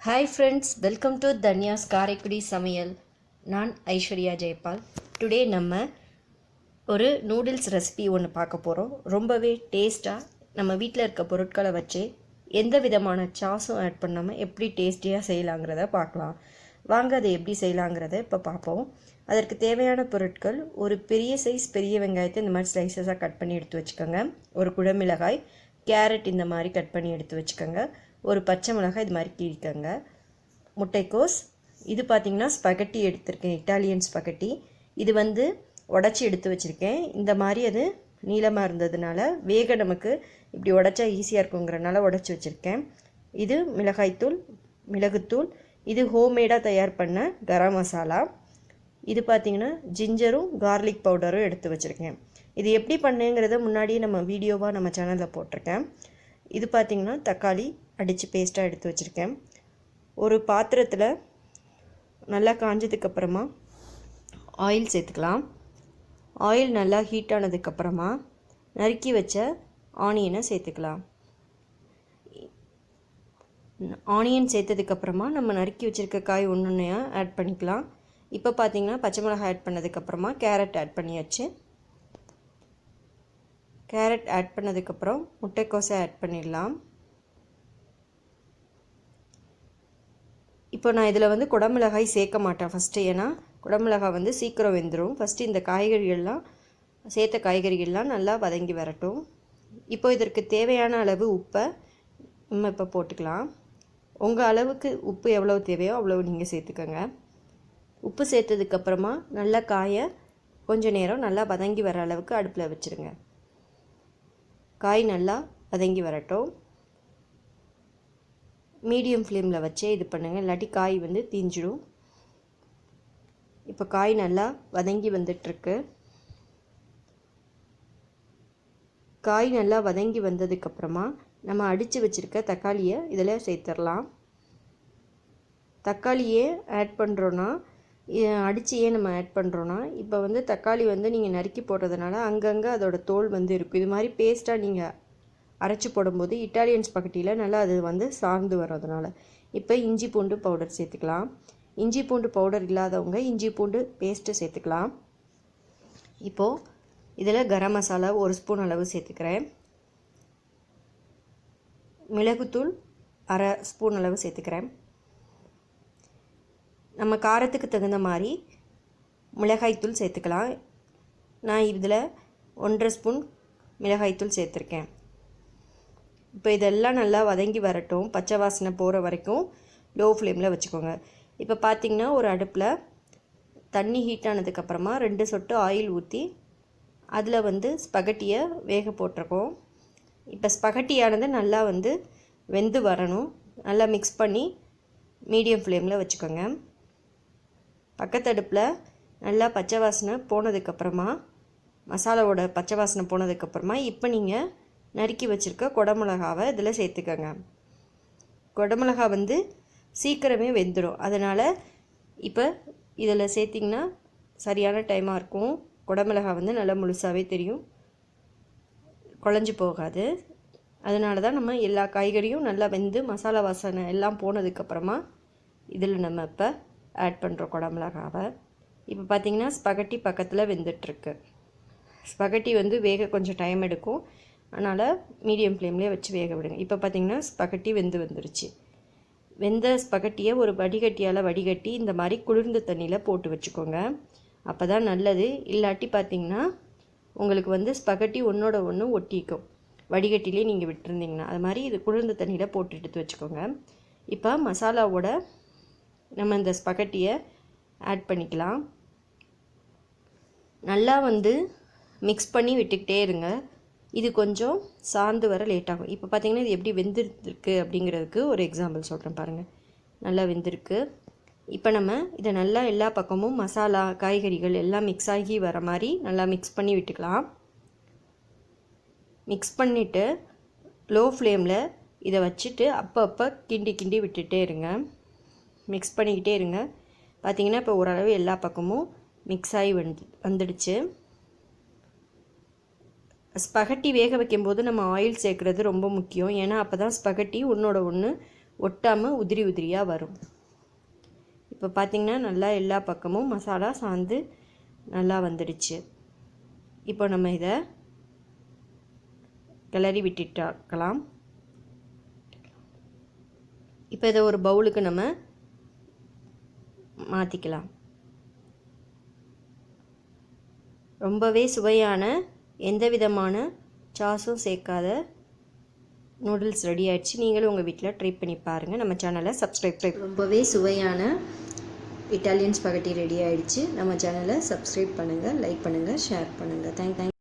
Hi friends, welcome to Danya skaraikudisamayal. நான் Aishwarya Jayapal. Today நம்ம ஒரு நூடுல்ஸ் ரெசிபி ஒன்று பார்க்க போகிறோம். ரொம்பவே டேஸ்ட்டாக நம்ம வீட்டில் இருக்க பொருட்களை வச்சு எந்த விதமான சாஸும் ஆட் பண்ணாமல் எப்படி டேஸ்டியாக செய்யலாங்கிறத பார்க்கலாம். வாங்க அதை எப்படி செய்யலாங்கிறத இப்போ பார்ப்போம். அதற்கு தேவையான பொருட்கள்: ஒரு பெரிய சைஸ் பெரிய வெங்காயத்தை இந்த மாதிரி ஸ்லைசஸாக கட் பண்ணி எடுத்து வச்சுக்கோங்க. ஒரு குடமிளகாய், கேரட் இந்த மாதிரி கட் பண்ணி எடுத்து வச்சுக்கோங்க. ஒரு பச்சை மிளகாய் இது மாதிரி கீழிக்கங்க. முட்டைக்கோஸ், இது பார்த்திங்கன்னா ஸ்பகட்டி எடுத்திருக்கேன், இட்டாலியன் ஸ்பகட்டி. இது உடச்சி எடுத்து வச்சுருக்கேன். இந்த மாதிரி அது நீளமாக இருந்ததுனால வேக நமக்கு இப்படி உடச்சா ஈஸியாக இருக்குங்கிறனால உடச்சி வச்சுருக்கேன். இது மிளகாய்த்தூள், மிளகுத்தூள். இது ஹோம்மேடாக தயார் பண்ண கரம் மசாலா. இது பார்த்திங்கன்னா ஜிஞ்சரும் கார்லிக் பவுடரும் எடுத்து வச்சுருக்கேன். இது எப்படி பண்ணேங்கிறத முன்னாடியே நம்ம வீடியோவாக நம்ம சேனலில் போட்டிருக்கேன். இது பார்த்திங்கன்னா தக்காளி அடித்து பேஸ்ட்டாக எடுத்து வச்சுருக்கேன். ஒரு பாத்திரத்தில் நல்லா காஞ்சதுக்கப்புறமா ஆயில் சேர்த்துக்கலாம். ஆயில் நல்லா ஹீட் ஆனதுக்கப்புறமா நறுக்கி வச்ச ஆனியனை சேர்த்துக்கலாம். ஆனியன் சேர்த்ததுக்கப்புறமா நம்ம நறுக்கி வச்சுருக்க காய் ஒன்று ஒன்றையாக ஆட் பண்ணிக்கலாம். இப்போ பார்த்திங்கன்னா பச்சை மிளகாய் ஆட் பண்ணதுக்கப்புறமா கேரட் ஆட் பண்ணியாச்சு. கேரட் ஆட் பண்ணதுக்கப்புறம் முட்டைக்கோஸை ஆட் பண்ணிடலாம். இப்போ நான் இதில் குடமிளகாய் சேர்க்க மாட்டேன் ஃபஸ்ட்டு, ஏன்னா குடமிளகாய் சீக்கிரம் வெந்துடும். ஃபஸ்ட்டு இந்த காய்கறிகள்லாம் சேர்த்த காய்கறிகள்லாம் நல்லா வதங்கி வரட்டும். இப்போ இதற்கு தேவையான அளவு உப்பை நம்ம இப்போ போட்டுக்கலாம். உங்கள் அளவுக்கு உப்பு எவ்வளோ தேவையோ அவ்வளோ நீங்கள் சேர்த்துக்கோங்க. உப்பு சேர்த்ததுக்கப்புறமா நல்லா காயை கொஞ்சம் நேரம் நல்லா வதங்கி வர அளவுக்கு அடுப்பில் வச்சுருங்க. காய் நல்லா வதங்கி வரட்டும். மீடியம் ஃப்ளேமில் வச்சே இது பண்ணுங்கள், இல்லாட்டி காய் தீஞ்சிடும். இப்போ காய் நல்லா வதங்கி வந்துட்டுருக்கு. காய் நல்லா வதங்கி வந்ததுக்கப்புறமா நம்ம அடித்து வச்சுருக்க தக்காளியை இதில் சேர்த்துடலாம். தக்காளியே ஆட் பண்ணுறோன்னா, அடித்து ஏன் நம்ம ஆட் பண்ணுறோன்னா, இப்போ தக்காளி நீங்கள் நறுக்கி போடுறதுனால அங்கங்கே அதோடய தோல் இருக்கும். இது மாதிரி பேஸ்ட்டாக நீங்கள் அரைச்சி போடும்போது இட்டாலியன் ஸ்பகட்டியில் நல்லா அது சார்ந்து வர்றதுனால. இப்போ இஞ்சி பூண்டு பவுடர் சேர்த்துக்கலாம். இஞ்சி பூண்டு பவுடர் இல்லாதவங்க இஞ்சி பூண்டு பேஸ்ட்டு சேர்த்துக்கலாம். இப்போது இதில் கரம் மசாலா 1 ஸ்பூன் அளவு சேர்த்துக்கிறேன். மிளகுத்தூள் 1/2 ஸ்பூன் அளவு சேர்த்துக்கிறேன். நம்ம காரத்துக்கு தகுந்த மாதிரி மிளகாய்த்தூள் சேர்த்துக்கலாம். நான் இதில் 1/2 ஸ்பூன் மிளகாய்த்தூள் சேர்த்துருக்கேன். இப்போ இதெல்லாம் நல்லா வதங்கி வரட்டும். பச்சை வாசனை போகிற வரைக்கும் லோ ஃப்ளேமில் வச்சுக்கோங்க. இப்போ பார்த்திங்கன்னா ஒரு அடுப்பில் தண்ணி ஹீட் ஆனதுக்கப்புறமா 2 சொட்டு ஆயில் ஊற்றி அதில் ஸ்பகட்டியை வேக போட்டிருக்கோம். இப்போ ஸ்பகட்டியானது நல்லா வெந்து வரணும். நல்லா மிக்ஸ் பண்ணி மீடியம் ஃப்ளேமில் வச்சுக்கோங்க. பக்கத்து அடுப்பில் நல்லா பச்சை வாசனை போனதுக்கப்புறமா, மசாலாவோட பச்சை வாசனை போனதுக்கப்புறமா இப்போ நீங்கள் நறுக்கி வச்சுருக்க குடமிளகாவை இதில் சேர்த்துக்கோங்க. குடமிளகா சீக்கிரமே வெந்துடும். அதனால் இப்போ இதில் சேர்த்திங்கன்னா சரியான டைமாக இருக்கும். குடமிளகா நல்லா முழுசாகவே தெரியும், குழஞ்சி போகாது. அதனால தான் நம்ம எல்லா காய்கறியும் நல்லா வெந்து மசாலா வாசனை எல்லாம் போனதுக்கப்புறமா இதில் நம்ம இப்போ ஆட் பண்ணுறோம் குடமிளகாவை. இப்போ பார்த்திங்கன்னா ஸ்பகட்டி பக்கத்தில் வெந்துட்டுருக்கு. ஸ்பகட்டி வேக கொஞ்சம் டைம் எடுக்கும், அதனால் மீடியம் ஃப்ளேம்லேயே வச்சு வேக விடுங்க. இப்போ பார்த்திங்கன்னா ஸ்பகட்டி வந்துருச்சு. வெந்த ஸ்பகட்டியை ஒரு வடிகட்டியால் வடிகட்டி இந்த மாதிரி குளிர்ந்த தண்ணியில் போட்டு வச்சுக்கோங்க. அப்போ தான் நல்லது. இல்லாட்டி பார்த்திங்கன்னா உங்களுக்கு ஸ்பகட்டி ஒன்றோட ஒன்று ஒட்டிக்கும், வடிகட்டிலே நீங்கள் விட்டுருந்தீங்கன்னா. அது மாதிரி இது குளிர்ந்த தண்ணியில் போட்டு எடுத்து வச்சுக்கோங்க. இப்போ மசாலாவோட நம்ம இந்த ஸ்பகட்டியை ஆட் பண்ணிக்கலாம். நல்லா மிக்ஸ் பண்ணி விட்டுக்கிட்டே இருங்க. இது கொஞ்சம் சார்ந்து வர லேட் ஆகும். இப்போ பார்த்திங்கன்னா இது எப்படி வெந்திருக்கு அப்படிங்கிறதுக்கு ஒரு எக்ஸாம்பிள் சொல்கிறேன் பாருங்கள். நல்லா வெந்திருக்கு. இப்போ நம்ம இதை நல்லா எல்லா பக்கமும் மசாலா காய்கறிகள் எல்லாம் மிக்ஸ் ஆகி வர மாதிரி நல்லா மிக்ஸ் பண்ணி விட்டுக்கலாம். மிக்ஸ் பண்ணிவிட்டு லோ ஃப்ளேமில் இதை வச்சுட்டு அப்பப்போ கிண்டி கிண்டி விட்டுட்டே இருங்க. மிக்ஸ் பண்ணிக்கிட்டே இருங்க. பார்த்திங்கன்னா இப்போ ஓரளவு எல்லா பக்கமும் மிக்ஸ் ஆகி வந்துடுச்சு. ஸ்பகட்டி வேக வைக்கும்போது நம்ம ஆயில் சேர்க்குறது ரொம்ப முக்கியம். ஏன்னா அப்போ தான் ஸ்பகட்டி ஒன்றோட ஒன்று ஒட்டாமல் உதிரி உதிரியாக வரும். இப்போ பார்த்திங்கன்னா நல்லா எல்லா பக்கமும் மசாலா சாந்து நல்லா வந்துடுச்சு. இப்போ நம்ம இதை கிளறி விட்டுட்டாக்கலாம். இப்போ இதை ஒரு பவுலுக்கு நம்ம மாற்றிக்கலாம். ரொம்பவே சுவையான எந்த விதமான சாஸும் சேர்க்காத நூடுல்ஸ் ரெடி ஆகிடுச்சு. நீங்களும் உங்கள் வீட்டில் ட்ரை பண்ணி பாருங்கள். நம்ம சேனலை சப்ஸ்கிரைப் ரொம்பவே சுவையான இட்டாலியன் ஸ்பகட்டி ரெடி ஆகிடுச்சு. நம்ம சேனலை சப்ஸ்கிரைப் பண்ணுங்கள், லைக் பண்ணுங்கள், ஷேர் பண்ணுங்கள். தேங்க்யூ.